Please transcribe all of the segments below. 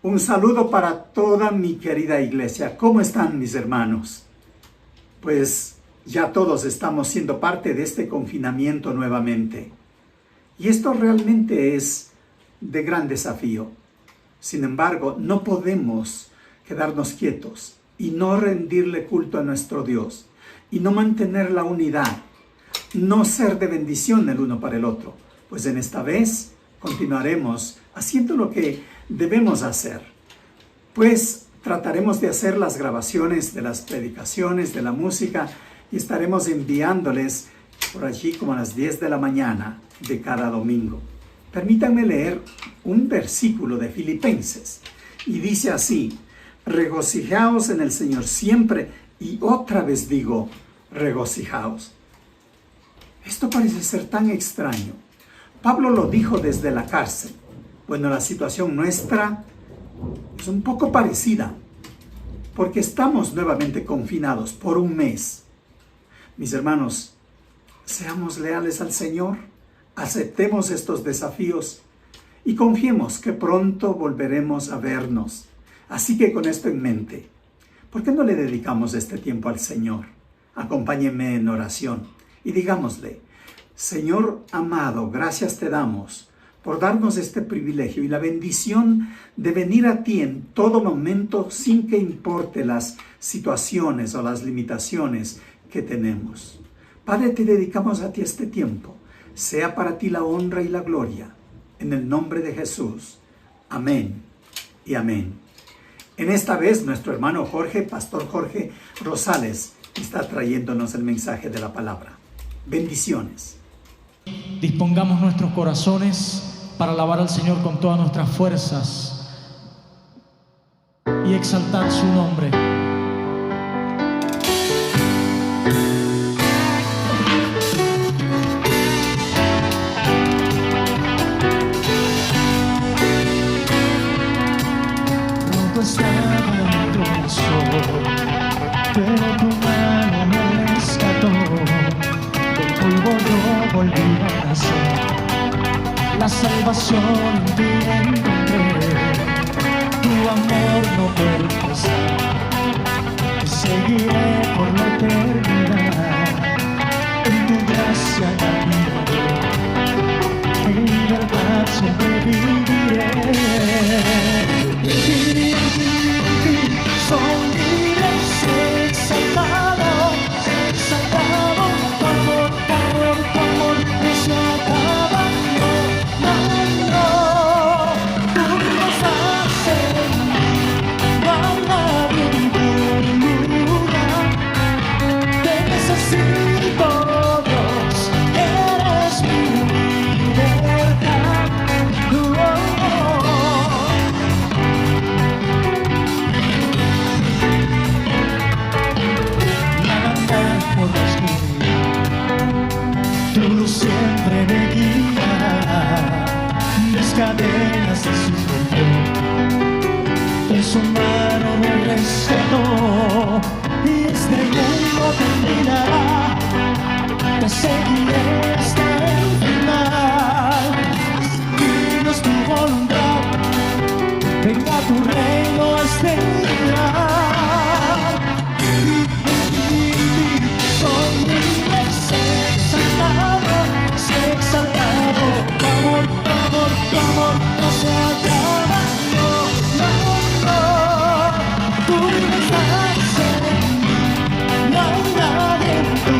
Un saludo para toda mi querida iglesia. ¿Cómo están mis hermanos? Pues ya todos estamos siendo parte de este confinamiento nuevamente. Y esto realmente es de gran desafío. Sin embargo, no podemos quedarnos quietos y no rendirle culto a nuestro Dios y no mantener la unidad, no ser de bendición el uno para el otro. Pues en esta vez continuaremos haciendo lo que debemos hacer. Pues trataremos de hacer las grabaciones de las predicaciones, de la música, y estaremos enviándoles por allí como a las 10 de la mañana de cada domingo. Permítanme leer un versículo de Filipenses, y dice así: regocijaos en el Señor siempre, y otra vez digo, regocijaos. Esto parece ser tan extraño. Pablo lo dijo desde la cárcel. Bueno, la situación nuestra es un poco parecida, porque estamos nuevamente confinados por un mes. Mis hermanos, seamos leales al Señor, aceptemos estos desafíos y confiemos que pronto volveremos a vernos. Así que con esto en mente, ¿por qué no le dedicamos este tiempo al Señor? Acompáñenme en oración y digámosle: Señor amado, gracias te damos por darnos este privilegio y la bendición de venir a ti en todo momento sin que importe las situaciones o las limitaciones que tenemos. Padre, te dedicamos a ti este tiempo. Sea para ti la honra y la gloria. En el nombre de Jesús. Amén y amén. En esta vez nuestro hermano Jorge, Pastor Jorge Rosales, está trayéndonos el mensaje de la palabra. Bendiciones. Dispongamos nuestros corazones para alabar al Señor con todas nuestras fuerzas y exaltar su nombre. Roto estaba mi corazón, pero tu mano me rescató. Del polvo yo volví a nacer. La salvación en ti encontré, tu amor no puede pasar. Te seguiré por la eternidad, en tu gracia caminaré, en libertad siempre viviré. Soy libre, sé exaltado, tu amor, tu amor no se acaba. Siempre me guía, mis cadenas de su control, en su mano me rescató, y este mundo terminará, te seguiré hasta el final. Dinos tu voluntad, venga tu reino a exterminar. Soy libre, exaltado, tu amor no se acaba, no, tú estás en mí, no hay nadie en tu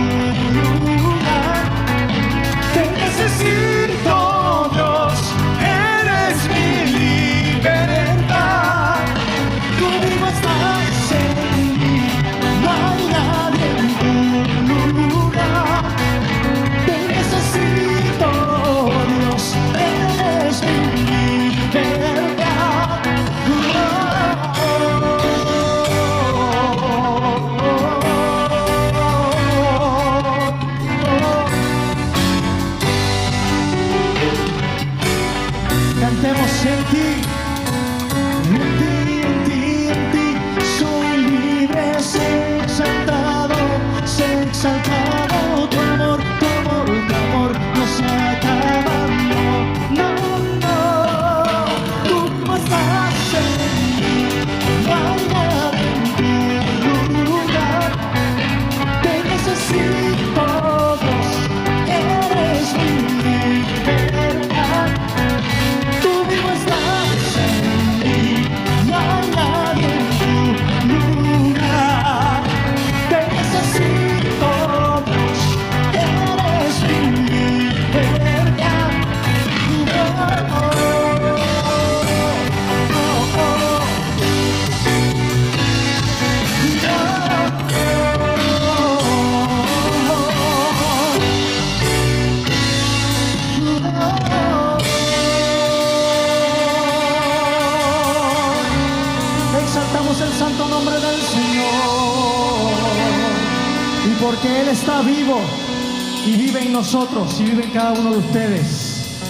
lugar, te necesito Dios, eres mi libertad, tú mismo estás en mí, no hay nadie en tu lugar, te necesito Dios, eres mi libertad. Cantemos en ti, soy libre, sé exaltado, tu amor no se acaba, no, tú no estás en está vivo y vive en nosotros y vive en cada uno de ustedes.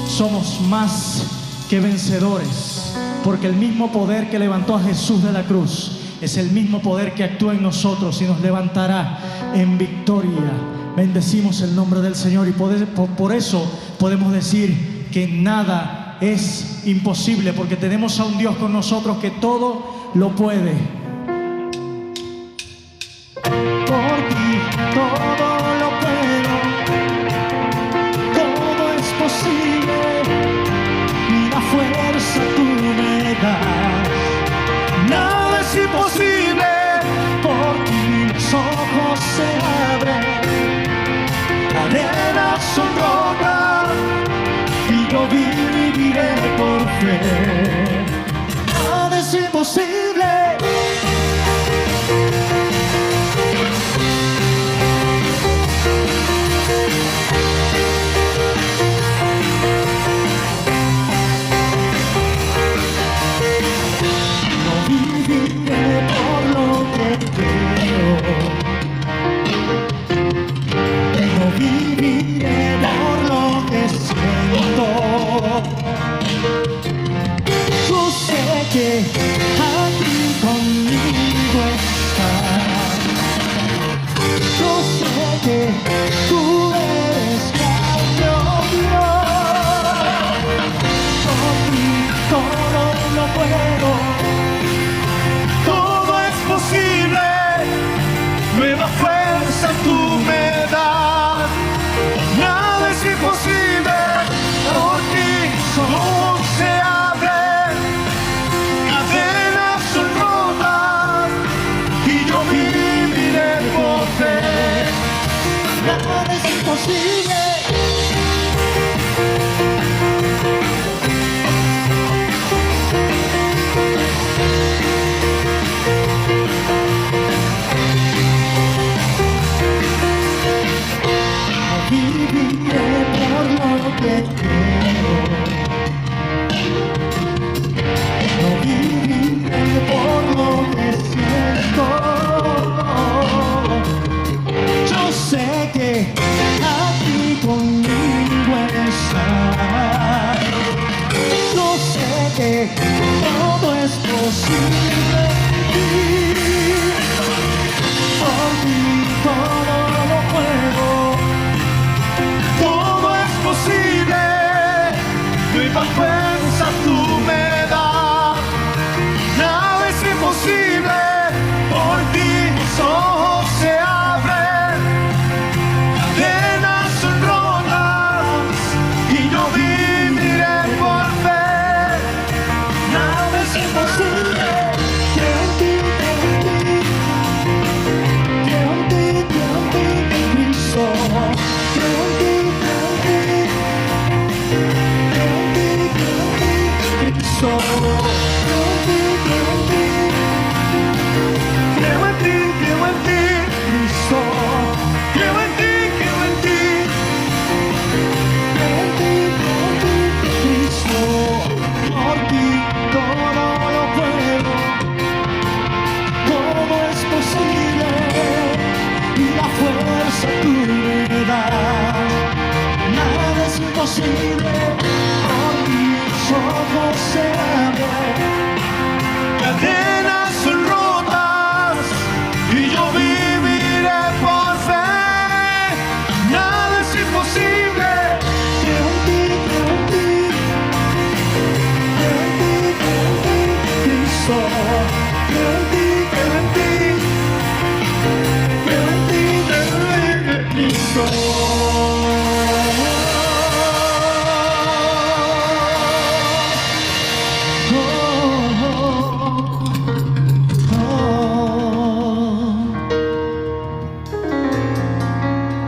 Somos más que vencedores, porque el mismo poder que levantó a Jesús de la cruz es el mismo poder que actúa en nosotros y nos levantará en victoria. Bendecimos el nombre del Señor y por eso podemos decir que nada es imposible, porque tenemos a un Dios con nosotros que todo lo puede. Por ti todo lo puedo, todo es posible y la fuerza tú me das. Nada es imposible, por ti los ojos se abren, cadenas son rotas y yo viviré por fe. Nada es imposible.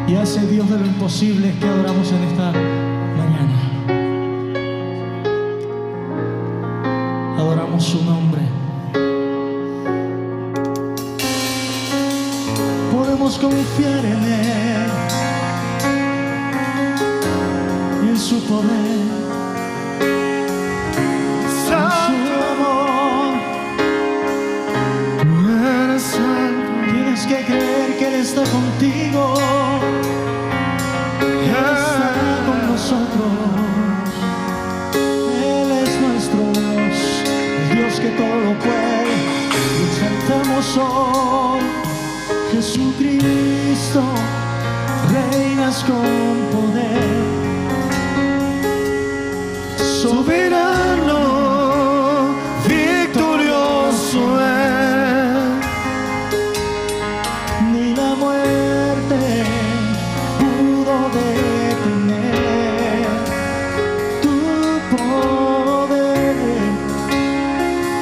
Y a ese Dios de lo imposible que adoramos en esta mañana. Adoramos su nombre. Podemos confiar en Él y en su poder, en su amor. Tienes que creer que Él está está contigo, está con nosotros. Él es nuestro Dios, el Dios que todo lo puede. Lo exaltamos hoy, Jesucristo, reinas con poder. Soberano, victorioso es. Ni la muerte pudo detener tu poder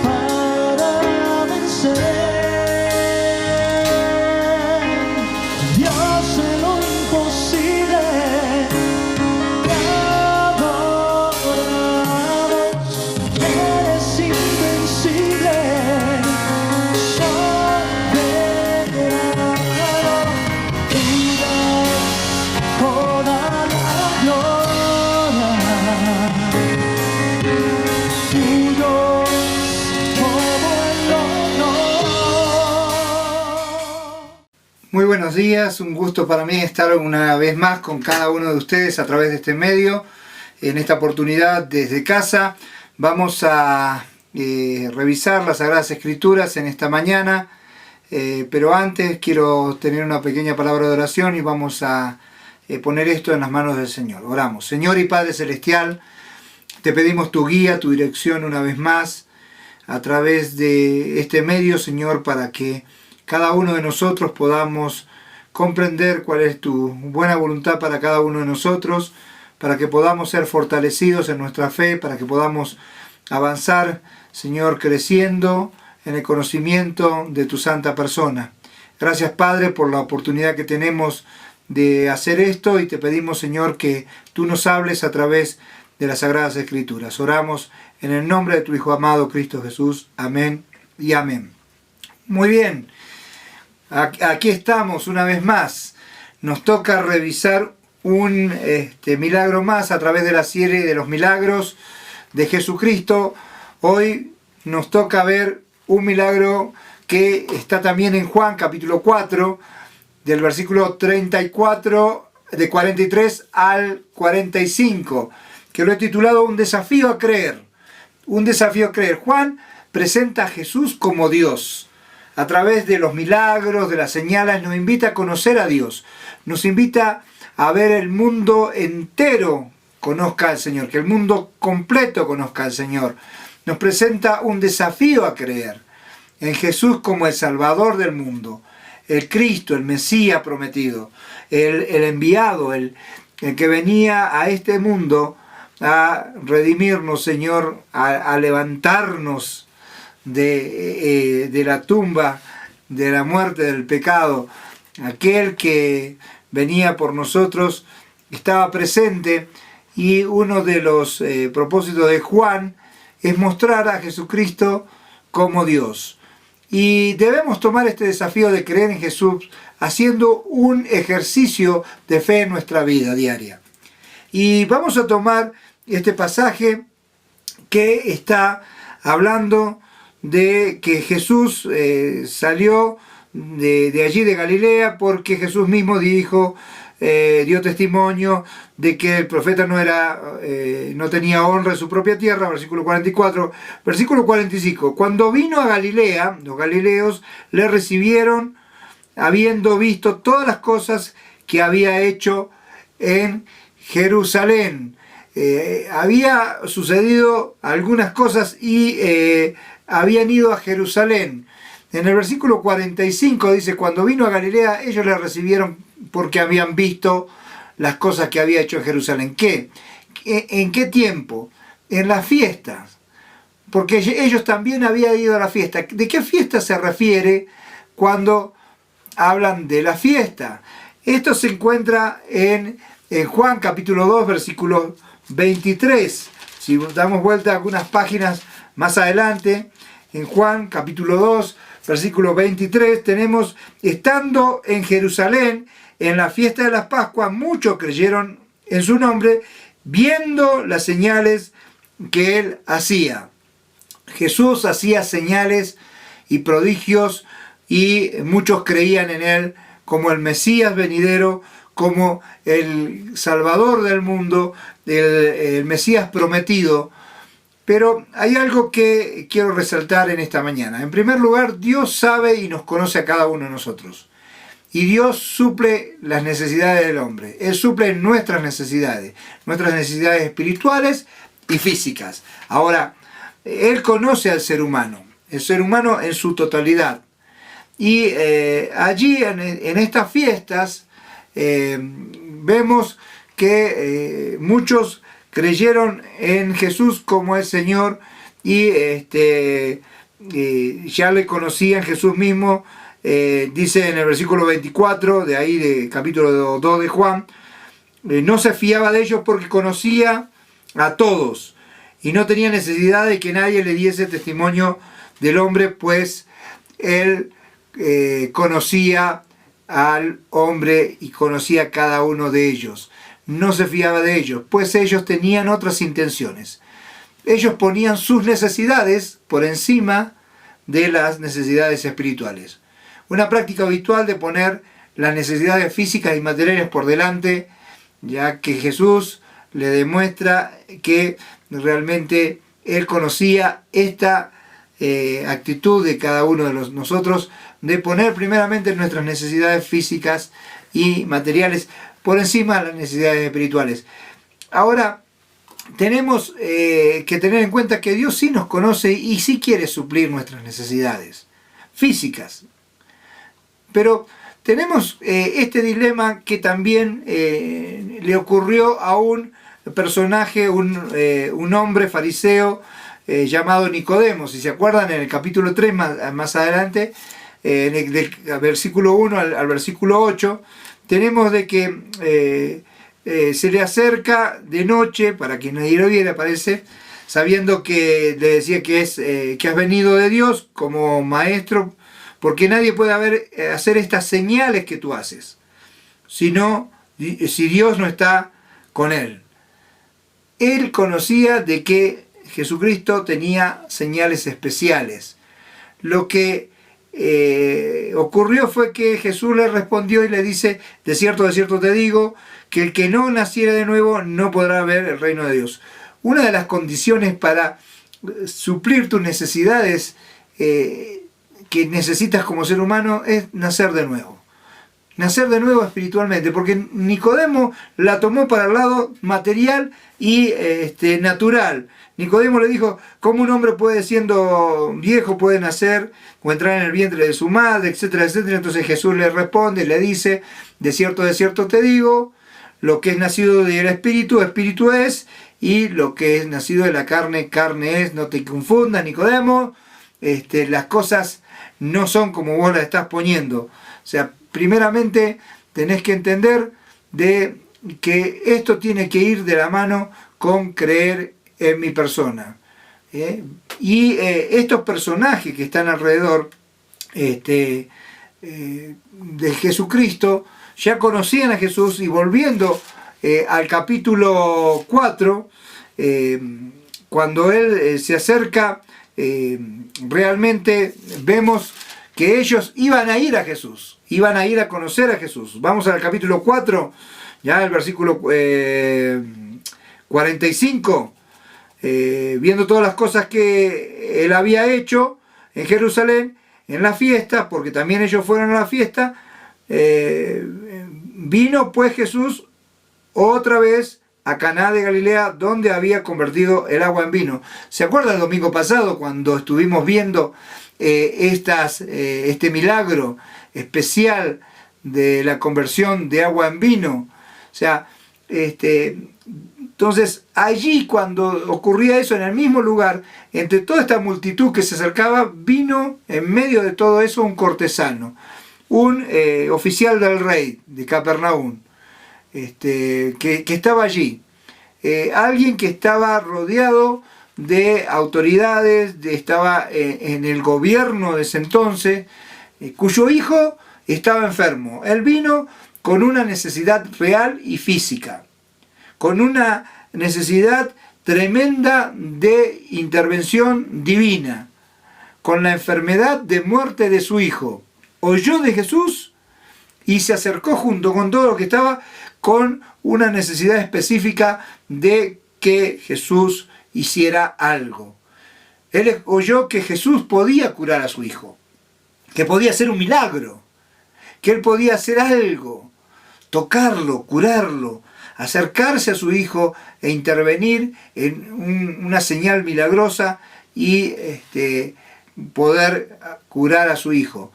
para vencer. Dios de lo imposible, te adoramos. Eres invencible, soberano. Tú das toda la gloria. Tuyo es todo el honor. Muy buenos días, un gusto para mí estar una vez más con cada uno de ustedes a través de este medio. En esta oportunidad desde casa vamos a revisar las Sagradas Escrituras en esta mañana, pero antes quiero tener una pequeña palabra de oración y vamos a poner esto en las manos del Señor. Oramos. Señor y Padre Celestial, te pedimos tu guía, tu dirección una vez más a través de este medio, Señor, para que cada uno de nosotros podamos comprender cuál es tu buena voluntad para cada uno de nosotros, para que podamos ser fortalecidos en nuestra fe, para que podamos avanzar, Señor, creciendo en el conocimiento de tu santa persona. Gracias, Padre, por la oportunidad que tenemos de hacer esto y te pedimos, Señor, que tú nos hables a través de las Sagradas Escrituras. Oramos en el nombre de tu Hijo amado, Cristo Jesús. Amén y amén. Muy bien. Aquí estamos una vez más. Nos toca revisar un milagro más a través de la serie de los milagros de Jesucristo. Hoy nos toca ver un milagro que está también en Juan capítulo 4, del versículo 34, de 43 al 45, que lo he titulado Un desafío a creer. Un desafío a creer. Juan presenta a Jesús como Dios. A través de los milagros, de las señales, nos invita a conocer a Dios. Nos invita a ver el mundo entero conozca al Señor, que el mundo completo conozca al Señor. Nos presenta un desafío a creer en Jesús como el Salvador del mundo, el Cristo, el Mesías prometido, el enviado, el que venía a este mundo a redimirnos, Señor, a levantarnos de la tumba, de la muerte, del pecado. Aquel que venía por nosotros estaba presente, y uno de los propósitos de Juan es mostrar a Jesucristo como Dios. Y debemos tomar este desafío de creer en Jesús haciendo un ejercicio de fe en nuestra vida diaria. Y vamos a tomar este pasaje que está hablando de que Jesús salió de allí de Galilea, porque Jesús mismo dijo, dio testimonio de que el profeta no tenía honra en su propia tierra, versículo 44, versículo 45. Cuando vino a Galilea, los galileos le recibieron, habiendo visto todas las cosas que había hecho en Jerusalén. Había sucedido algunas cosas y habían ido a Jerusalén. En el versículo 45 dice, cuando vino a Galilea, ellos le recibieron porque habían visto las cosas que había hecho en Jerusalén. ¿Qué? ¿En qué tiempo? En las fiestas. Porque ellos también habían ido a la fiesta. ¿De qué fiesta se refiere cuando hablan de la fiesta? Esto se encuentra en Juan capítulo 2, versículo 23. Si damos vuelta a algunas páginas más adelante, en Juan capítulo 2, versículo 23, tenemos, estando en Jerusalén, en la fiesta de las Pascuas, muchos creyeron en su nombre, viendo las señales que él hacía. Jesús hacía señales y prodigios, y muchos creían en él como el Mesías venidero, como el Salvador del mundo, el Mesías prometido. Pero hay algo que quiero resaltar en esta mañana. En primer lugar, Dios sabe y nos conoce a cada uno de nosotros. Y Dios suple las necesidades del hombre. Él suple nuestras necesidades espirituales y físicas. Ahora, Él conoce al ser humano en su totalidad. Y allí, en estas fiestas, vemos que muchos creyeron en Jesús como el Señor y ya le conocían Jesús mismo. Dice en el versículo 24, de ahí de capítulo 2 de Juan, no se fiaba de ellos porque conocía a todos y no tenía necesidad de que nadie le diese testimonio del hombre, pues él conocía al hombre y conocía a cada uno de ellos. No se fiaba de ellos, pues ellos tenían otras intenciones. Ellos ponían sus necesidades por encima de las necesidades espirituales. Una práctica habitual de poner las necesidades físicas y materiales por delante, ya que Jesús le demuestra que realmente Él conocía esta actitud de cada uno de nosotros, de poner primeramente nuestras necesidades físicas y materiales por encima de las necesidades espirituales. Ahora, tenemos que tener en cuenta que Dios sí nos conoce y sí quiere suplir nuestras necesidades físicas. Pero tenemos este dilema que también le ocurrió a un personaje, un hombre fariseo llamado Nicodemo. Si se acuerdan, en el capítulo 3 más adelante, del versículo 1 al versículo 8, tenemos de que se le acerca de noche, para que nadie lo viera, parece, sabiendo que le decía que has venido de Dios como maestro, porque nadie puede hacer estas señales que tú haces, si Dios no está con él. Él conocía de que Jesucristo tenía señales especiales. Lo que ocurrió fue que Jesús le respondió y le dice: de cierto te digo, que el que no naciera de nuevo no podrá ver el reino de Dios. Una de las condiciones para suplir tus necesidades que necesitas como ser humano es nacer de nuevo. Nacer de nuevo espiritualmente, porque Nicodemo la tomó para el lado material y natural. Nicodemo le dijo: ¿cómo un hombre puede, siendo viejo, puede nacer o entrar en el vientre de su madre, etcétera, etcétera? Entonces Jesús le responde, le dice: de cierto te digo, lo que es nacido del espíritu, espíritu es, y lo que es nacido de la carne, carne es. No te confundas, Nicodemo, las cosas no son como vos las estás poniendo. O sea, primeramente tenés que entender de que esto tiene que ir de la mano con creer en mi persona. Y estos personajes que están alrededor de Jesucristo ya conocían a Jesús, y volviendo al capítulo 4, cuando Él se acerca, realmente vemos que ellos iban a ir a Jesús, iban a ir a conocer a Jesús. Vamos al capítulo 4, ya el versículo 45, viendo todas las cosas que Él había hecho en Jerusalén, en la fiesta, porque también ellos fueron a la fiesta, vino pues Jesús otra vez a Caná de Galilea, donde había convertido el agua en vino. ¿Se acuerda el domingo pasado cuando estuvimos viendo este milagro especial de la conversión de agua en vino? O sea, entonces allí, cuando ocurría eso, en el mismo lugar, entre toda esta multitud que se acercaba, vino en medio de todo eso un cortesano, un oficial del rey de Capernaum, que estaba allí, alguien que estaba rodeado de autoridades, estaba en el gobierno de ese entonces, cuyo hijo estaba enfermo. Él vino con una necesidad real y física, con una necesidad tremenda de intervención divina, con la enfermedad de muerte de su hijo. Oyó de Jesús y se acercó junto con todo lo que estaba con una necesidad específica de que Jesús hiciera algo. Él oyó que Jesús podía curar a su hijo, que podía hacer un milagro, que él podía hacer algo, tocarlo, curarlo, acercarse a su hijo e intervenir en una señal milagrosa y poder curar a su hijo.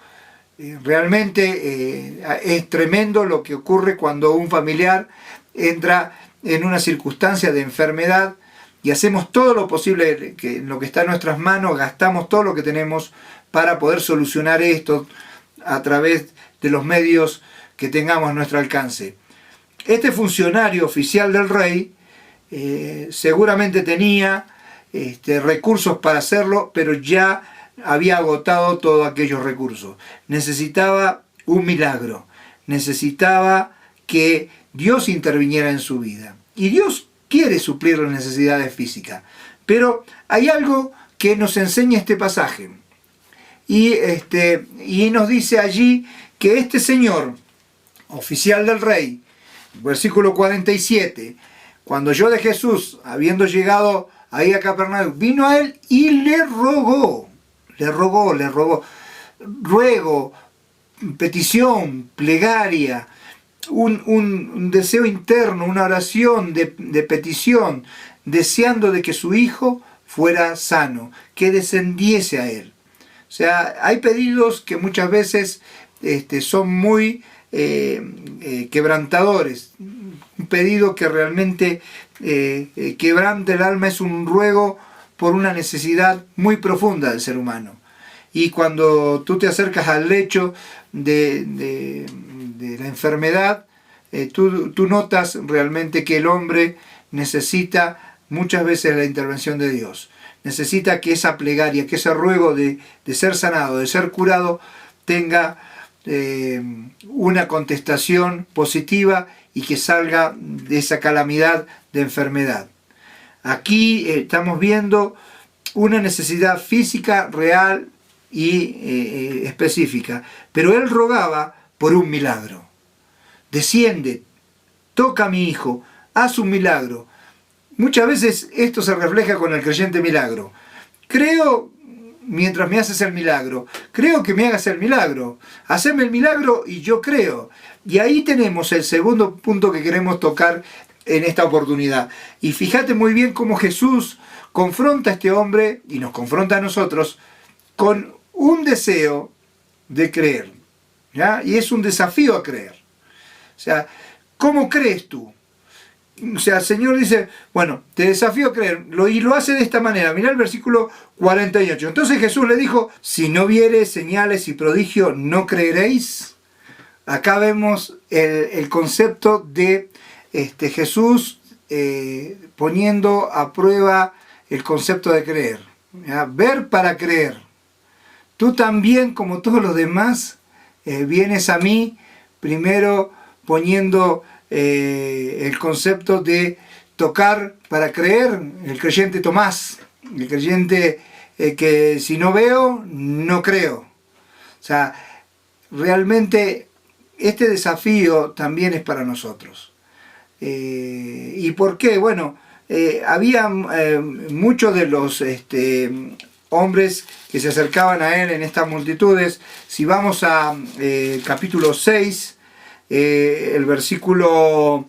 Realmente es tremendo lo que ocurre cuando un familiar entra en una circunstancia de enfermedad y hacemos todo lo posible, que en lo que está en nuestras manos, gastamos todo lo que tenemos para poder solucionar esto a través de los medios que tengamos a nuestro alcance. Este funcionario oficial del rey seguramente tenía recursos para hacerlo, pero ya había agotado todos aquellos recursos. Necesitaba un milagro, necesitaba que Dios interviniera en su vida. Y Dios quiere suplir las necesidades físicas. Pero hay algo que nos enseña este pasaje. Y nos dice allí que este señor, oficial del rey, versículo 47, cuando oyó de Jesús, habiendo llegado ahí a Capernaum, vino a él y le rogó, ruego, petición, plegaria, un deseo interno, una oración de petición, deseando de que su hijo fuera sano, que descendiese a él. O sea, hay pedidos que muchas veces son muy quebrantadores. Un pedido que realmente quebranta el alma, es un ruego por una necesidad muy profunda del ser humano. Y cuando tú te acercas al lecho de la enfermedad, tú notas realmente que el hombre necesita muchas veces la intervención de Dios. Necesita que esa plegaria, que ese ruego de ser sanado, de ser curado, tenga una contestación positiva y que salga de esa calamidad de enfermedad. Aquí estamos viendo una necesidad física real y específica, pero él rogaba por un milagro. Desciende, toca a mi hijo, haz un milagro. Muchas veces esto se refleja con el creyente milagro. Creo mientras me haces el milagro, creo que me hagas el milagro, haceme el milagro y yo creo. Y ahí tenemos el segundo punto que queremos tocar en esta oportunidad. Y fíjate muy bien cómo Jesús confronta a este hombre y nos confronta a nosotros con un deseo de creer, ¿ya? Y es un desafío a creer. O sea, ¿cómo crees tú? O sea, el Señor dice, bueno, te desafío a creer, y lo hace de esta manera. Mirá el versículo 48. Entonces Jesús le dijo, si no viere señales y prodigios, ¿no creeréis? Acá vemos el concepto de Jesús poniendo a prueba el concepto de creer. ¿Ya? Ver para creer. Tú también, como todos los demás, vienes a mí primero poniendo el concepto de tocar para creer, el creyente Tomás, el creyente que si no veo, no creo. O sea, realmente este desafío también es para nosotros. ¿Y por qué? Bueno, había muchos de los hombres que se acercaban a él en estas multitudes. Si vamos a capítulo 6, el versículo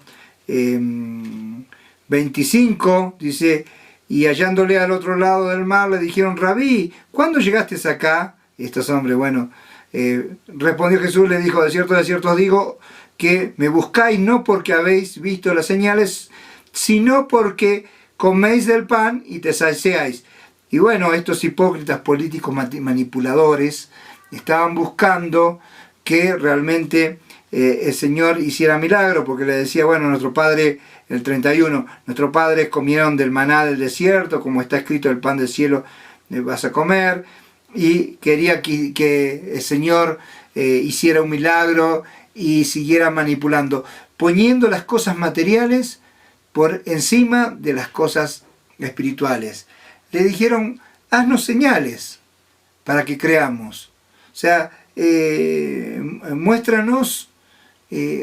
25, dice, y hallándole al otro lado del mar, le dijeron, Rabí, ¿cuándo llegaste acá? Y estos hombres, bueno, respondió Jesús, le dijo, de cierto os digo, que me buscáis no porque habéis visto las señales, sino porque coméis del pan y te saciáis. Y bueno, estos hipócritas políticos manipuladores estaban buscando que realmente el Señor hiciera milagro, porque le decía, bueno, nuestro padre, el 31, nuestros padres comieron del maná del desierto, como está escrito, el pan del cielo vas a comer, y quería que el Señor hiciera un milagro y siguiera manipulando, poniendo las cosas materiales por encima de las cosas espirituales. Le dijeron, haznos señales para que creamos. O sea, muéstranos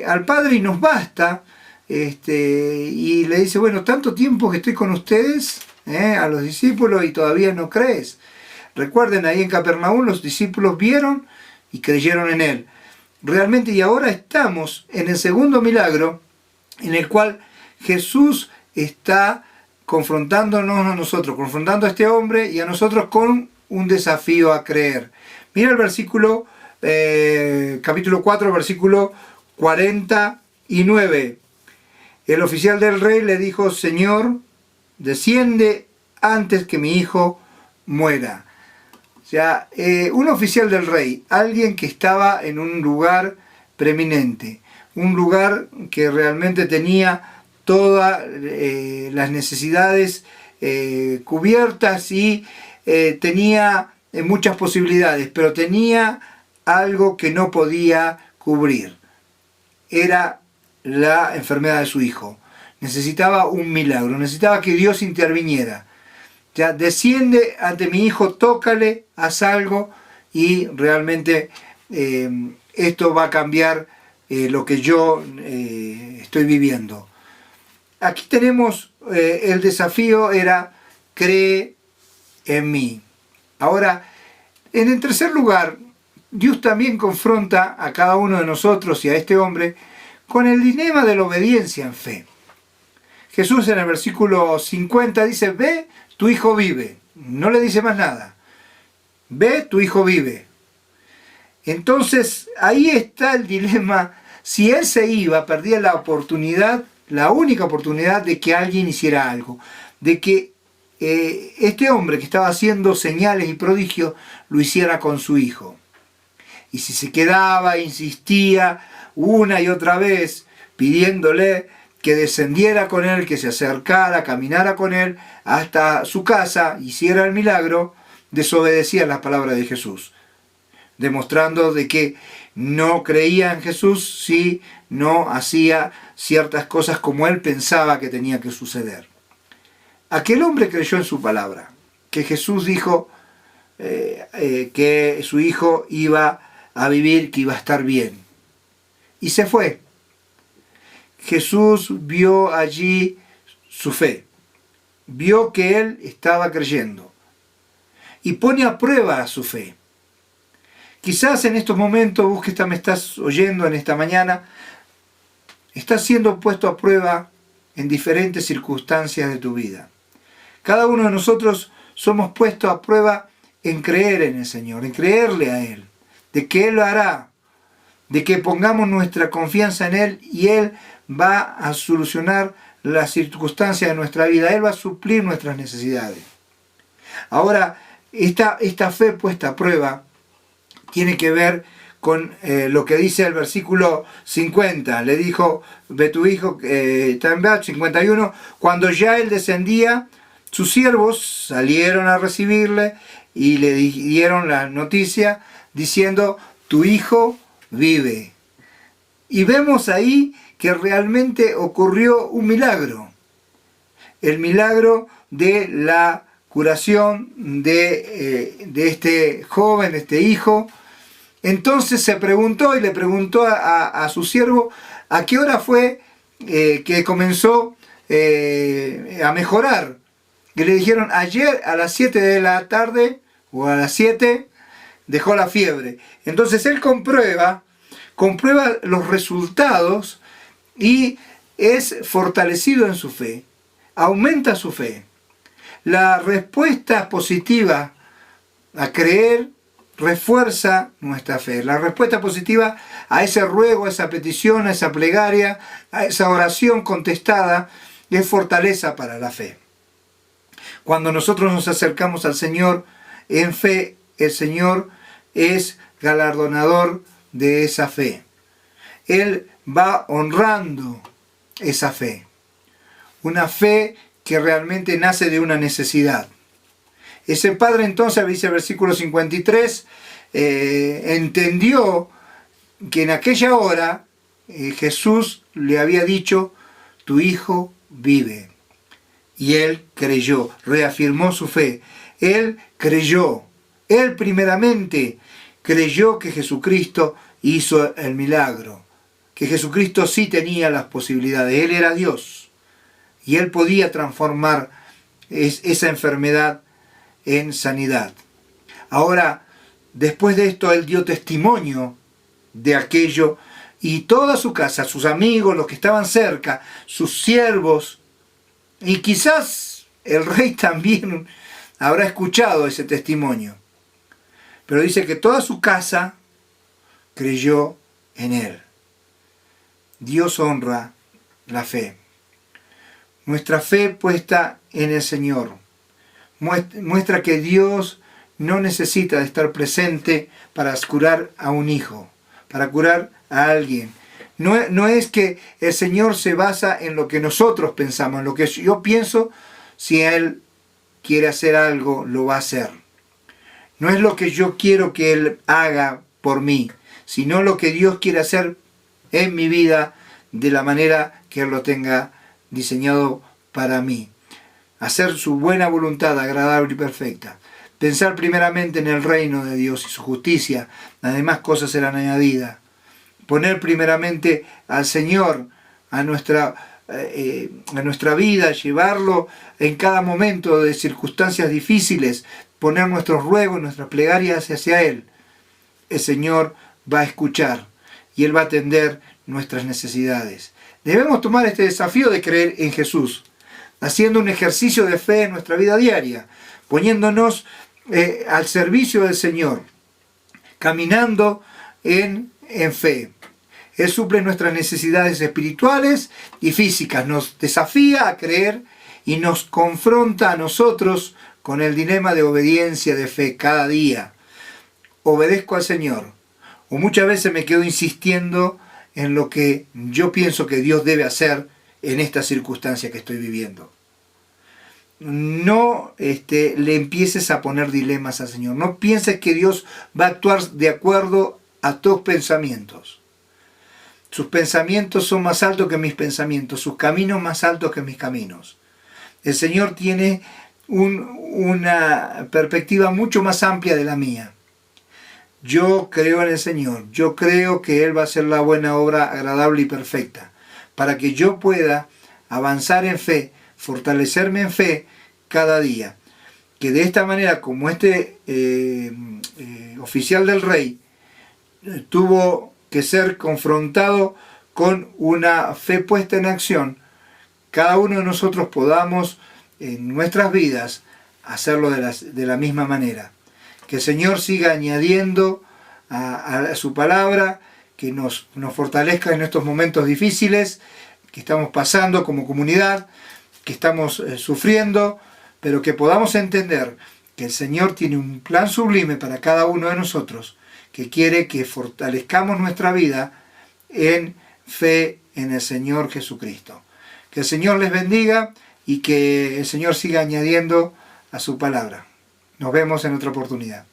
al Padre y nos basta, y le dice, bueno, tanto tiempo que estoy con ustedes, a los discípulos, y todavía no crees. Recuerden, ahí en Capernaum los discípulos vieron y creyeron en él. Realmente, y ahora estamos en el segundo milagro, en el cual Jesús está confrontándonos a nosotros, confrontando a este hombre y a nosotros con un desafío a creer. Mira el versículo, capítulo 4, versículo 49. El oficial del rey le dijo, Señor, desciende antes que mi hijo muera. O sea, un oficial del rey, alguien que estaba en un lugar preeminente, un lugar que realmente tenía todas las necesidades cubiertas y tenía muchas posibilidades, pero tenía algo que no podía cubrir. Era la enfermedad de su hijo. Necesitaba un milagro, necesitaba que Dios interviniera. Ya, desciende ante mi hijo, tócale, haz algo y realmente esto va a cambiar lo que yo estoy viviendo. Aquí tenemos el desafío era cree en mí. Ahora, en el tercer lugar, Dios también confronta a cada uno de nosotros y a este hombre con el dilema de la obediencia en fe. Jesús en el versículo 50 dice, ve, tu hijo vive. No le dice más nada. Ve, tu hijo vive. Entonces, ahí está el dilema. Si él se iba, perdía la oportunidad, la única oportunidad de que alguien hiciera algo. De que este hombre que estaba haciendo señales y prodigios lo hiciera con su hijo. Y si se quedaba, insistía una y otra vez pidiéndole que descendiera con él, que se acercara, caminara con él hasta su casa, hiciera el milagro, desobedecía las palabras de Jesús, demostrando de que no creía en Jesús si no hacía ciertas cosas como él pensaba que tenía que suceder. Aquel hombre creyó en su palabra, que Jesús dijo que su hijo iba a vivir, que iba a estar bien. Y se fue. Jesús vio allí su fe. Vio que él estaba creyendo. Y pone a prueba su fe. Quizás en estos momentos, vos que me estás oyendo en esta mañana, estás siendo puesto a prueba en diferentes circunstancias de tu vida. Cada uno de nosotros somos puestos a prueba en creer en el Señor, en creerle a Él, de que Él lo hará, de que pongamos nuestra confianza en Él y Él va a solucionar las circunstancias de nuestra vida, Él va a suplir nuestras necesidades. Ahora, esta fe puesta a prueba tiene que ver con lo que dice el versículo 50. Le dijo, ve tu hijo, está en 51, cuando ya él descendía, sus siervos salieron a recibirle y le dieron la noticia diciendo, tu hijo vive. Y vemos ahí que realmente ocurrió un milagro. El milagro de la curación de este joven, de este hijo. Entonces se preguntó y le preguntó a su siervo a qué hora fue que comenzó a mejorar. Y le dijeron, ayer a las 7 de la tarde o a las 7 dejó la fiebre. Entonces él comprueba los resultados y es fortalecido en su fe, aumenta su fe. La respuesta positiva a creer refuerza nuestra fe. La respuesta positiva a ese ruego, a esa petición, a esa plegaria, a esa oración contestada es fortaleza para la fe. Cuando nosotros nos acercamos al Señor en fe, el Señor es galardonador de esa fe. Él va honrando esa fe. Una fe que realmente nace de una necesidad. Ese padre entonces, dice el versículo 53, entendió que en aquella hora Jesús le había dicho, tu hijo vive. Y él creyó, reafirmó su fe. Él creyó. Él primeramente creyó que Jesucristo hizo el milagro, que Jesucristo sí tenía las posibilidades. Él era Dios y Él podía transformar esa enfermedad en sanidad. Ahora, después de esto, Él dio testimonio de aquello, y toda su casa, sus amigos, los que estaban cerca, sus siervos, y quizás el rey también habrá escuchado ese testimonio. Pero dice que toda su casa creyó en Él. Dios honra la fe. Nuestra fe puesta en el Señor muestra que Dios no necesita de estar presente para curar a un hijo, para curar a alguien. No es que el Señor se basa en lo que nosotros pensamos, en lo que yo pienso. Si Él quiere hacer algo, lo va a hacer. No es lo que yo quiero que Él haga por mí, sino lo que Dios quiere hacer en mi vida de la manera que Él lo tenga diseñado para mí. Hacer su buena voluntad, agradable y perfecta. Pensar primeramente en el reino de Dios y su justicia, las demás cosas serán añadidas. Poner primeramente al Señor a nuestra vida, llevarlo en cada momento de circunstancias difíciles, poner nuestros ruegos, nuestras plegarias hacia Él. El Señor va a escuchar y Él va a atender nuestras necesidades. Debemos tomar este desafío de creer en Jesús, haciendo un ejercicio de fe en nuestra vida diaria, poniéndonos al servicio del Señor, caminando en fe. Él suple nuestras necesidades espirituales y físicas, nos desafía a creer y nos confronta a nosotros con el dilema de obediencia, de fe cada día. Obedezco al Señor, o muchas veces me quedo insistiendo en lo que yo pienso que Dios debe hacer en esta circunstancia que estoy viviendo. No le empieces a poner dilemas al Señor. No pienses que Dios va a actuar de acuerdo a tus pensamientos. Sus pensamientos son más altos que mis pensamientos, sus caminos más altos que mis caminos. El Señor tiene una perspectiva mucho más amplia de la mía. Yo creo en el Señor, yo creo que Él va a hacer la buena obra agradable y perfecta, para que yo pueda avanzar en fe, fortalecerme en fe cada día. Que de esta manera, como este oficial del rey tuvo que ser confrontado con una fe puesta en acción, cada uno de nosotros podamos en nuestras vidas hacerlo de la misma manera. Que el Señor siga añadiendo a su palabra, que nos fortalezca en estos momentos difíciles que estamos pasando como comunidad, que estamos sufriendo, pero que podamos entender que el Señor tiene un plan sublime para cada uno de nosotros, que quiere que fortalezcamos nuestra vida en fe en el Señor Jesucristo. Que el Señor les bendiga y que el Señor siga añadiendo a su palabra. Nos vemos en otra oportunidad.